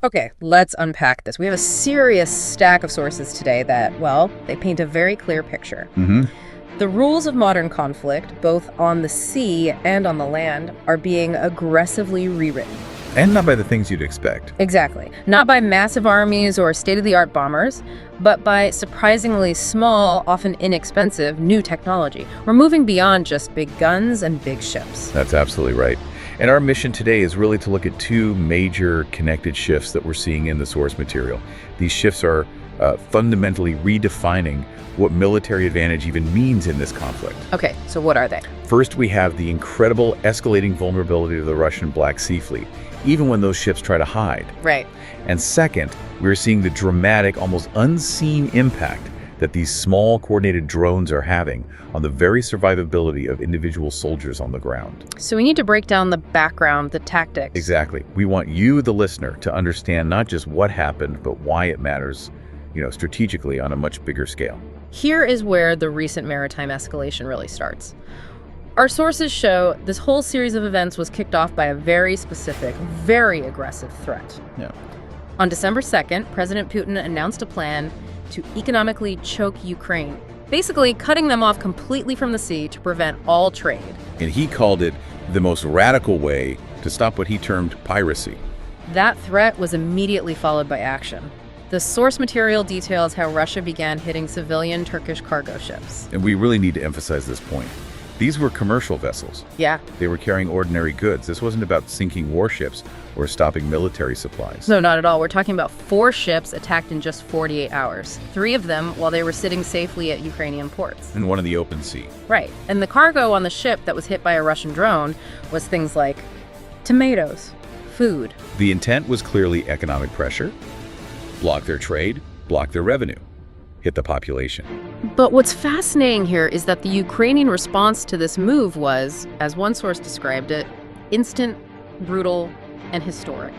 Okay, let's unpack this. We have a serious stack of sources today that, well, they paint a very clear picture. The rules of modern conflict, both on the sea and on the land, are being aggressively rewritten. And not by the things you'd expect. Exactly. Not by massive armies or state-of-the-art bombers, but by surprisingly small, often inexpensive, new technology. We're moving beyond just big guns and big ships. That's absolutely right. And our mission today is really to look at two major connected shifts that we're seeing in the source material. These shifts are fundamentally redefining what military advantage even means in this conflict. Okay, so what are they? First, we have the incredible escalating vulnerability of the Russian Black Sea Fleet, even when those ships try to hide. Right. And second, we're seeing the dramatic, almost unseen impact that these small coordinated drones are having on the very survivability of individual soldiers on the ground. So we need to break down the background, the tactics. Exactly. We want you, the listener, to understand not just what happened, but why it matters, strategically on a much bigger scale. Here is where the recent maritime escalation really starts. Our sources show this whole series of events was kicked off by a very specific, very aggressive threat. Yeah. On December 2nd, President Putin announced a plan to economically choke Ukraine, basically cutting them off completely from the sea to prevent all trade. And he called it the most radical way to stop what he termed piracy. That threat was immediately followed by action. The source material details how Russia began hitting civilian Turkish cargo ships. And we really need to emphasize this point. These were commercial vessels. Yeah. They were carrying ordinary goods. This wasn't about sinking warships or stopping military supplies. No, not at all. We're talking about 4 ships attacked in just 48 hours. 3 of them while they were sitting safely at Ukrainian ports. And one in the open sea. Right. And the cargo on the ship that was hit by a Russian drone was things like tomatoes, food. The intent was clearly economic pressure, block their trade, block their revenue, hit the population. But what's fascinating here is that the Ukrainian response to this move was, as one source described it, instant, brutal, and historic.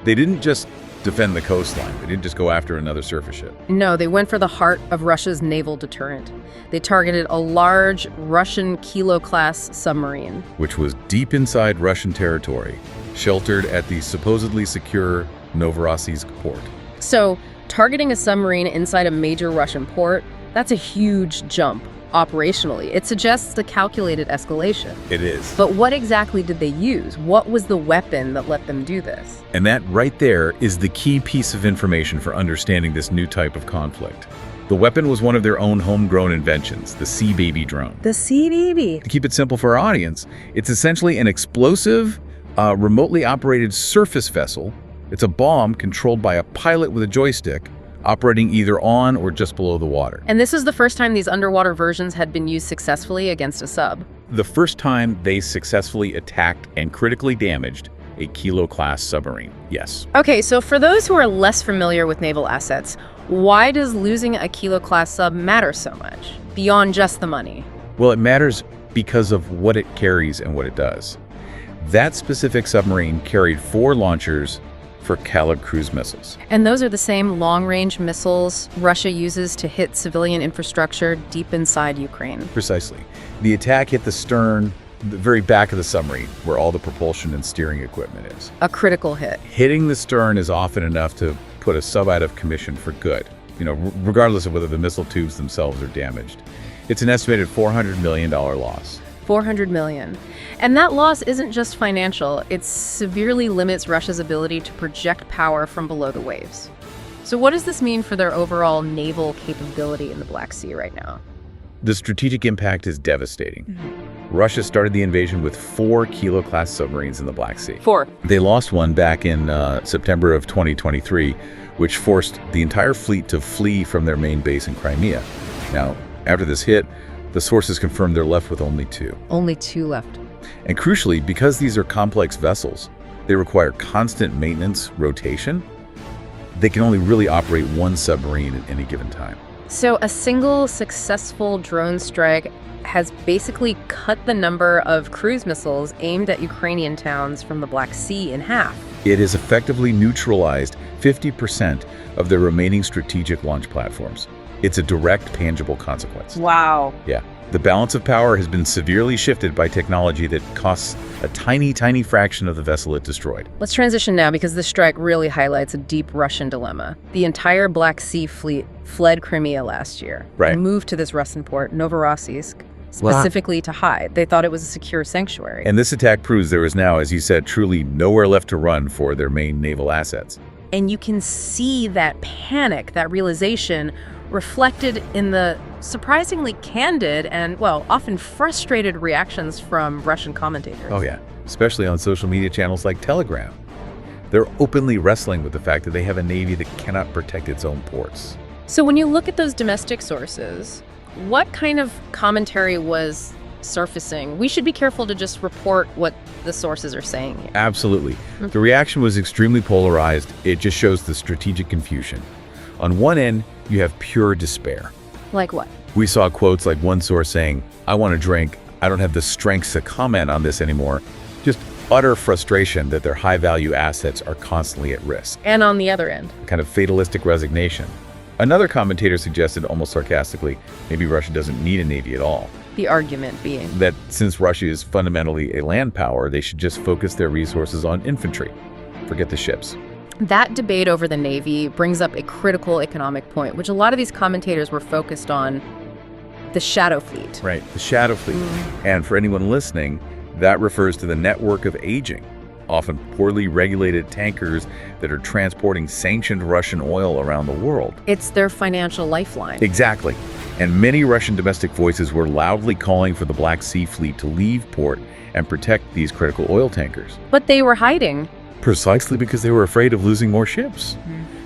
They didn't just defend the coastline. They didn't just go after another surface ship. No, they went for the heart of Russia's naval deterrent. They targeted a large Russian Kilo-class submarine, Which was deep inside Russian territory, sheltered at the supposedly secure Novorossiysk port. So, targeting a submarine inside a major Russian port, that's a huge jump operationally. It suggests a calculated escalation. It is. But what exactly did they use? What was the weapon that let them do this? And that right there is the key piece of information for understanding this new type of conflict. The weapon was one of their own homegrown inventions, the Sea Baby drone. The Sea Baby. To keep it simple for our audience, it's essentially an explosive, remotely operated surface vessel. It's a bomb controlled by a pilot with a joystick, operating either on or just below the water. And this is the first time these underwater versions had been used successfully against a sub. The first time they successfully attacked and critically damaged a Kilo-class submarine, yes. Okay, so for those who are less familiar with naval assets, why does losing a Kilo-class sub matter so much, beyond just the money? Well, it matters because of what it carries and what it does. That specific submarine carried 4 launchers for Kalib cruise missiles. And those are the same long-range missiles Russia uses to hit civilian infrastructure deep inside Ukraine. Precisely. The attack hit the stern, the very back of the submarine, where all the propulsion and steering equipment is. A critical hit. Hitting the stern is often enough to put a sub out of commission for good, regardless of whether the missile tubes themselves are damaged. It's an estimated $400 million loss. 400 million. And that loss isn't just financial, it severely limits Russia's ability to project power from below the waves. So what does this mean for their overall naval capability in the Black Sea right now? The strategic impact is devastating. Russia started the invasion with 4 Kilo-class submarines in the Black Sea. 4. They lost one back in September of 2023, which forced the entire fleet to flee from their main base in Crimea. Now, after this hit, the sources confirmed they're left with only 2. Only 2 left. And crucially, because these are complex vessels, they require constant maintenance, rotation. They can only really operate 1 submarine at any given time. So a single successful drone strike has basically cut the number of cruise missiles aimed at Ukrainian towns from the Black Sea in half. It has effectively neutralized 50% of their remaining strategic launch platforms. It's a direct, tangible consequence. Wow. Yeah. The balance of power has been severely shifted by technology that costs a tiny, tiny fraction of the vessel it destroyed. Let's transition now because this strike really highlights a deep Russian dilemma. The entire Black Sea fleet fled Crimea last year and moved to this Russian port, Novorossiysk, specifically to hide. They thought it was a secure sanctuary. And this attack proves there is now, as you said, truly nowhere left to run for their main naval assets. And you can see that panic, that realization, reflected in the surprisingly candid and, well, often frustrated reactions from Russian commentators. Oh, yeah. Especially on social media channels like Telegram. They're openly wrestling with the fact that they have a navy that cannot protect its own ports. So when you look at those domestic sources, what kind of commentary was surfacing? We should be careful to just report what the sources are saying here. Absolutely. The reaction was extremely polarized. It just shows the strategic confusion. On one end, you have pure despair. Like what? We saw quotes like one source saying, "I want a drink. I don't have the strength to comment on this anymore." Just utter frustration that their high-value assets are constantly at risk. And on the other end? Kind of fatalistic resignation. Another commentator suggested, almost sarcastically, maybe Russia doesn't need a navy at all. The argument being that since Russia is fundamentally a land power, they should just focus their resources on infantry. Forget the ships. That debate over the Navy brings up a critical economic point, which a lot of these commentators were focused on: the shadow fleet. Right, the shadow fleet. And for anyone listening, that refers to the network of aging, often poorly regulated tankers that are transporting sanctioned Russian oil around the world. It's their financial lifeline. Exactly. And many Russian domestic voices were loudly calling for the Black Sea Fleet to leave port and protect these critical oil tankers. But they were hiding. Precisely because they were afraid of losing more ships.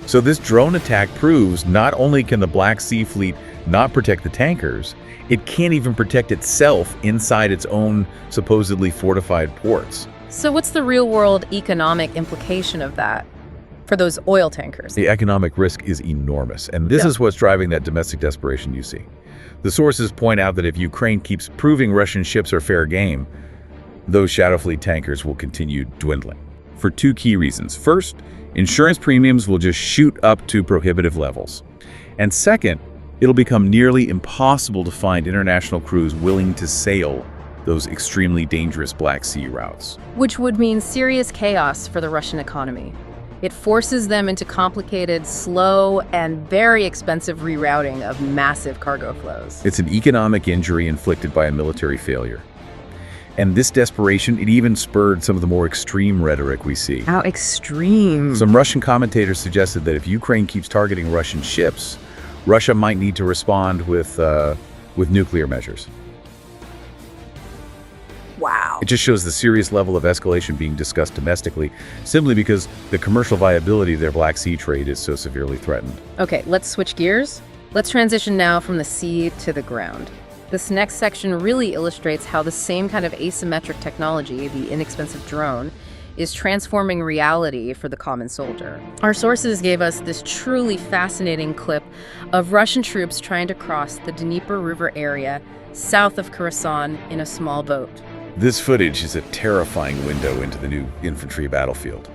So this drone attack proves not only can the Black Sea Fleet not protect the tankers, it can't even protect itself inside its own supposedly fortified ports. So what's the real-world economic implication of that for those oil tankers? The economic risk is enormous, and this is what's driving that domestic desperation you see. The sources point out that if Ukraine keeps proving Russian ships are fair game, those shadow fleet tankers will continue dwindling. For two key reasons. First, insurance premiums will just shoot up to prohibitive levels. And second, it'll become nearly impossible to find international crews willing to sail those extremely dangerous Black Sea routes. Which would mean serious chaos for the Russian economy. It forces them into complicated, slow, and very expensive rerouting of massive cargo flows. It's an economic injury inflicted by a military failure. And this desperation, it even spurred some of the more extreme rhetoric we see. How extreme? Some Russian commentators suggested that if Ukraine keeps targeting Russian ships, Russia might need to respond with nuclear measures. Wow. It just shows the serious level of escalation being discussed domestically, simply because the commercial viability of their Black Sea trade is so severely threatened. Okay, let's switch gears. Let's transition now from the sea to the ground. This next section really illustrates how the same kind of asymmetric technology, the inexpensive drone, is transforming reality for the common soldier. Our sources gave us this truly fascinating clip of Russian troops trying to cross the Dnieper River area south of Kherson in a small boat. This footage is a terrifying window into the new infantry battlefield.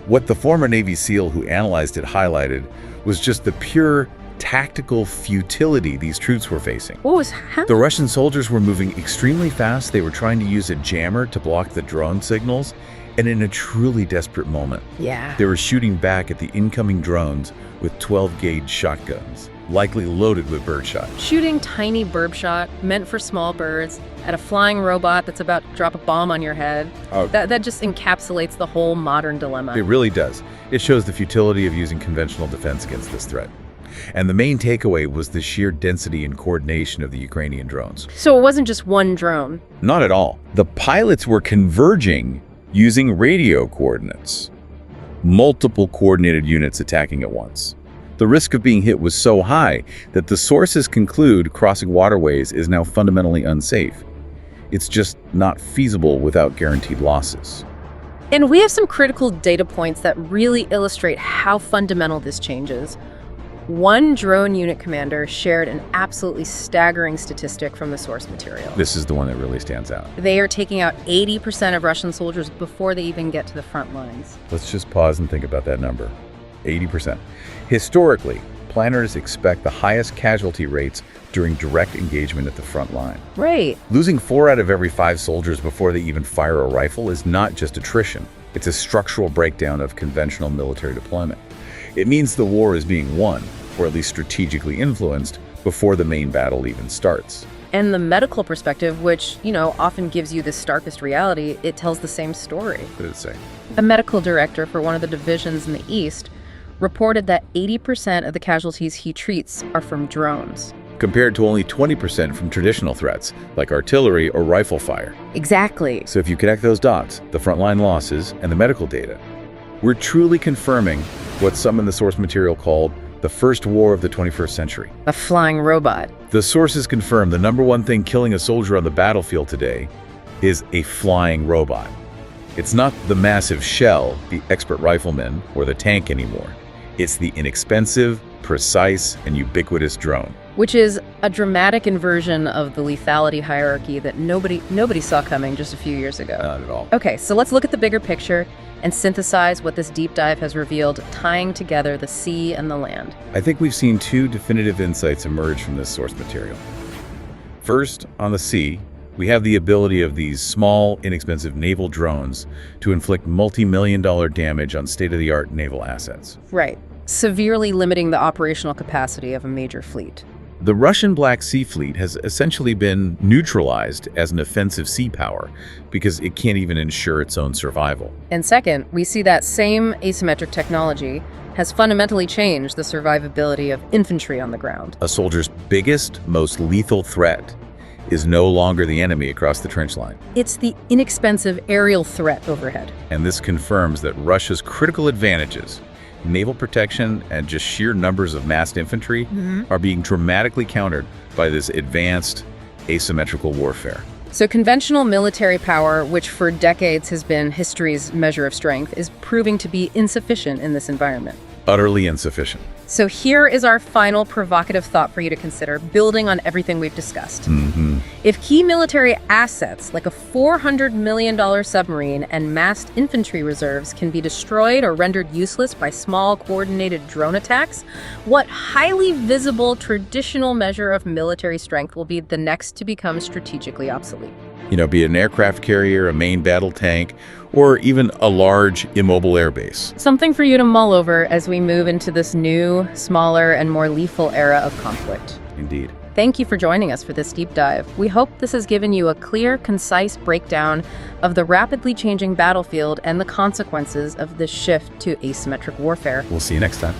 What the former Navy SEAL who analyzed it highlighted was just the pure tactical futility these troops were facing. What was happening? The Russian soldiers were moving extremely fast. They were trying to use a jammer to block the drone signals, and in a truly desperate moment, they were shooting back at the incoming drones with 12-gauge shotguns, likely loaded with birdshot. Shooting tiny birdshot meant for small birds at a flying robot that's about to drop a bomb on your head. That just encapsulates the whole modern dilemma. It really does. It shows the futility of using conventional defense against this threat. And the main takeaway was the sheer density and coordination of the Ukrainian drones. So it wasn't just one drone? Not at all. The pilots were converging using radio coordinates. Multiple coordinated units attacking at once. The risk of being hit was so high that the sources conclude crossing waterways is now fundamentally unsafe. It's just not feasible without guaranteed losses. And we have some critical data points that really illustrate how fundamental this change is. One drone unit commander shared an absolutely staggering statistic from the source material. This is the one that really stands out. They are taking out 80% of Russian soldiers before they even get to the front lines. Let's just pause and think about that number. 80%. Historically, planners expect the highest casualty rates during direct engagement at the front line. Right. Losing 4 out of every 5 soldiers before they even fire a rifle is not just attrition. It's a structural breakdown of conventional military deployment. It means the war is being won, or at least strategically influenced, before the main battle even starts. And the medical perspective, which, often gives you the starkest reality, it tells the same story. What did it say? A medical director for one of the divisions in the East reported that 80% of the casualties he treats are from drones. Compared to only 20% from traditional threats, like artillery or rifle fire. Exactly. So if you connect those dots, the frontline losses and the medical data, we're truly confirming what some in the source material called the first war of the 21st century. A flying robot. The sources confirm the number one thing killing a soldier on the battlefield today is a flying robot. It's not the massive shell, the expert rifleman, or the tank anymore. It's the inexpensive, precise, and ubiquitous drone. Which is a dramatic inversion of the lethality hierarchy that nobody saw coming just a few years ago. Not at all. Okay, so let's look at the bigger picture and synthesize what this deep dive has revealed, tying together the sea and the land. I think we've seen 2 definitive insights emerge from this source material. First, on the sea, we have the ability of these small, inexpensive naval drones to inflict multi-million-dollar damage on state-of-the-art naval assets. Right, severely limiting the operational capacity of a major fleet. The Russian Black Sea Fleet has essentially been neutralized as an offensive sea power because it can't even ensure its own survival. And second, we see that same asymmetric technology has fundamentally changed the survivability of infantry on the ground. A soldier's biggest, most lethal threat is no longer the enemy across the trench line. It's the inexpensive aerial threat overhead. And this confirms that Russia's critical advantages, naval protection and just sheer numbers of massed infantry, are being dramatically countered by this advanced asymmetrical warfare. So conventional military power, which for decades has been history's measure of strength, is proving to be insufficient in this environment. Utterly insufficient. So here is our final provocative thought for you to consider, building on everything we've discussed. If key military assets, like a $400 million submarine and massed infantry reserves, can be destroyed or rendered useless by small, coordinated drone attacks, what highly visible traditional measure of military strength will be the next to become strategically obsolete? Be it an aircraft carrier, a main battle tank, or even a large, immobile airbase. Something for you to mull over as we move into this new, smaller, and more lethal era of conflict. Indeed. Thank you for joining us for this deep dive. We hope this has given you a clear, concise breakdown of the rapidly changing battlefield and the consequences of this shift to asymmetric warfare. We'll see you next time.